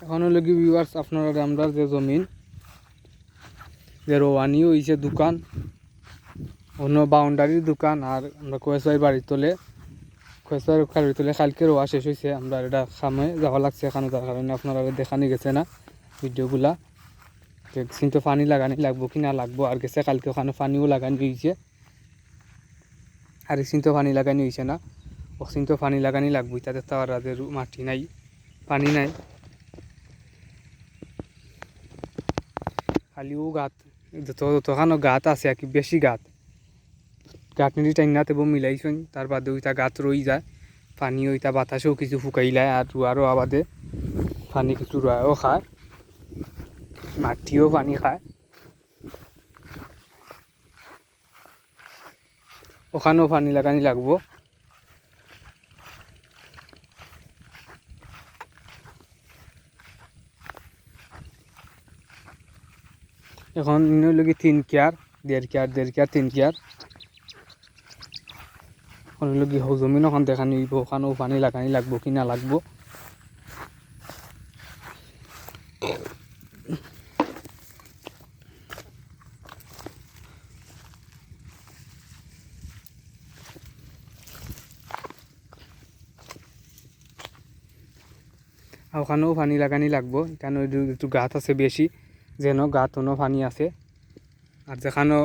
এখনো লগি ভিউয়ার্স আপনারা আমরা যে জমিন যে রোয়ানি হয়েছে দোকান অন্য বাউন্ডারির দোকান আর আমরা কয়েসাই বাড়ির তোলে কয়েসাই বাড়ির তোলে কালকে রোয়া শেষ হয়েছে আমরা এটা খামে যাওয়া লাগছে এখানে তার কারণে আপনারা দেখানি গেছে না ভিডিওগুলা দেখছেন তো পানি লাগানি লাগবো কি না লাগবো আর গেছে কালকে ওখানে পানিও লাগানি হয়েছে আর এসিন তো পানি লাগানি হয়েছে না ওখানে তো পানি লাগানি লাগবো তাদের তো আর মাটি নাই পানি নাই খালিও গাত যতখানো গাত আছে আর কি বেশি গাত গাঁটনি টাইনা তেব মিলাইছেন তার বাদে ওইটা গাত রই যায় পানি ওইটা বাতাসেও কিছু শুকাইলায় আর রুয়ারও আবাদে পানি কিছু রুয়াও খায় মাটিও পানি খায় ওখানেও পানি লাগানি লাগবো এখন লগি 3 কেয়ার 1.5 কেয়ার 3 কেয়ার এখন লগি জমিন ওখান দেখানি হইব ওখানেও পানি লাগানি লাগবো কি না লাগবো ওখানেও পানি লাগানি লাগবো এখানে একটু গাছ আছে বেশি যেন গাতনও পানি আছে আর যেখানে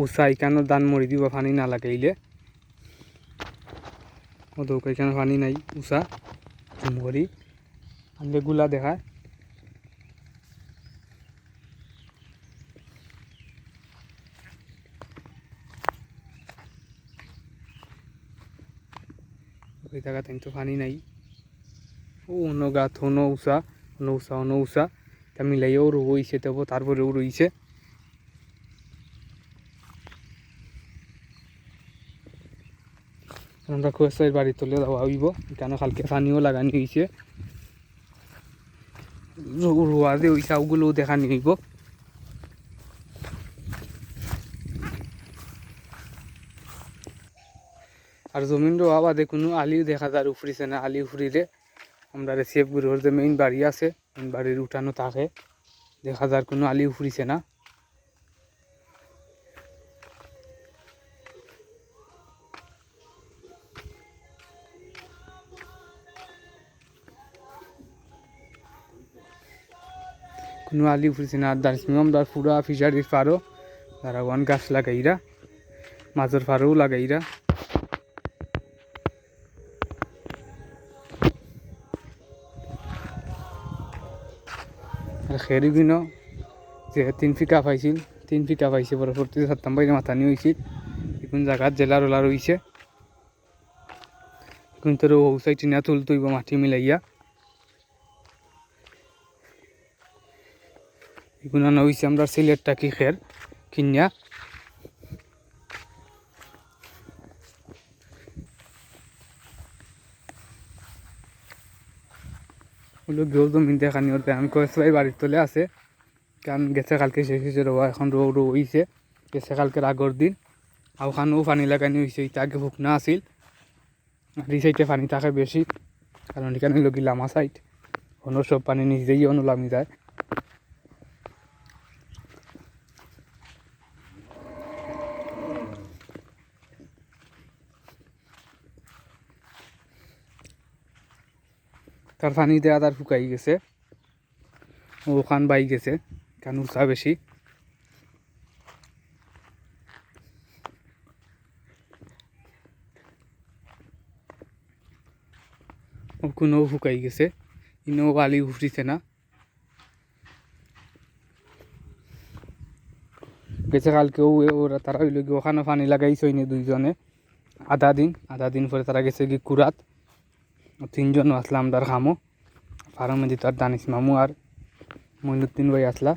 উঁচা এখানেও দান মরি দিব পানি না লাগাইলে ওদের এখানে পানি নাই উঁচা মরি আনলে গুলা দেখায় ওই জায়গাতে তো পানি নাই ও অন্য গাছ অন্য উঁচা তা মিলাইও রইছে তবু তারপরেও রইছে আমরা কুয়াশার বাড়ি তুলে দেওয়া হইব এখানে কালকে পানিও লাগানি হয়েছে রোয়া যে ওই চাউগুলোও দেখানি হইব আর জমিন রোয়া বাদে কোনো আলিও দেখা যায় উফরিছে না আলি উফরিলে আমরা রেসিভ গুরুর যে মেইন বাড়ি আছে মেইন বাড়ির উঠানো থাকে দেখা যায় কোনো আলি উফরিছে না কোনো আলি উফরিছে না আর দার্সিং আমরা পুরা ফিশারির পারো তারা ওয়ান গাছ লাগাইরা মাছের ফারও লাগাইরা আর খেরিগুলো যে 3 ফিকা পাইছিল 3 ফিকা পাইছে পরবর্তী 7 বাইরে মাথানি হয়েছিল এখন জায়গাত জেলার ওলা রয়েছে এখন তোর ওসাইটি না তুলতইব মাটি মিলাইয়া এখন আনা হয়েছে আমরা সিলেট টাকি খের কিনিয়া ওগুলো গেও জমিন দেখানি ওর আমি কয়েকবার বাড়ির তলে আছে কারণ গেছে কালকে শেষ হয়েছে রোয়া এখন রো হয়েছে গেছে কালকের আগর দিন আর ওখানেও পানি লাগানি হয়েছে এটা আগে ভুকনা আছিল আর এই সাইডে পানি থাকে বেশি কারণ এখানে লগি লামা সাইড অন্য সব পানি নিজেই অনুলামি যায় তার পানি দেওয়া তার শুকাই গেছে ওখান বাই গেছে কারণ উঁচা বেশি ওখানেও শুকাই গেছে ইনেও বালি উঠছে না গেছে কালকেও ওরা তারা হইল গিয়ে ওখানে পানি লাগাইছে নি দুইজনে আধা দিন পরে তারা গেছে কি কুরাত 3জন আসলাম তার খামো ফার্মে দিত আর দানিশ মামু আর মইনুদ্দিন ভাই আসলা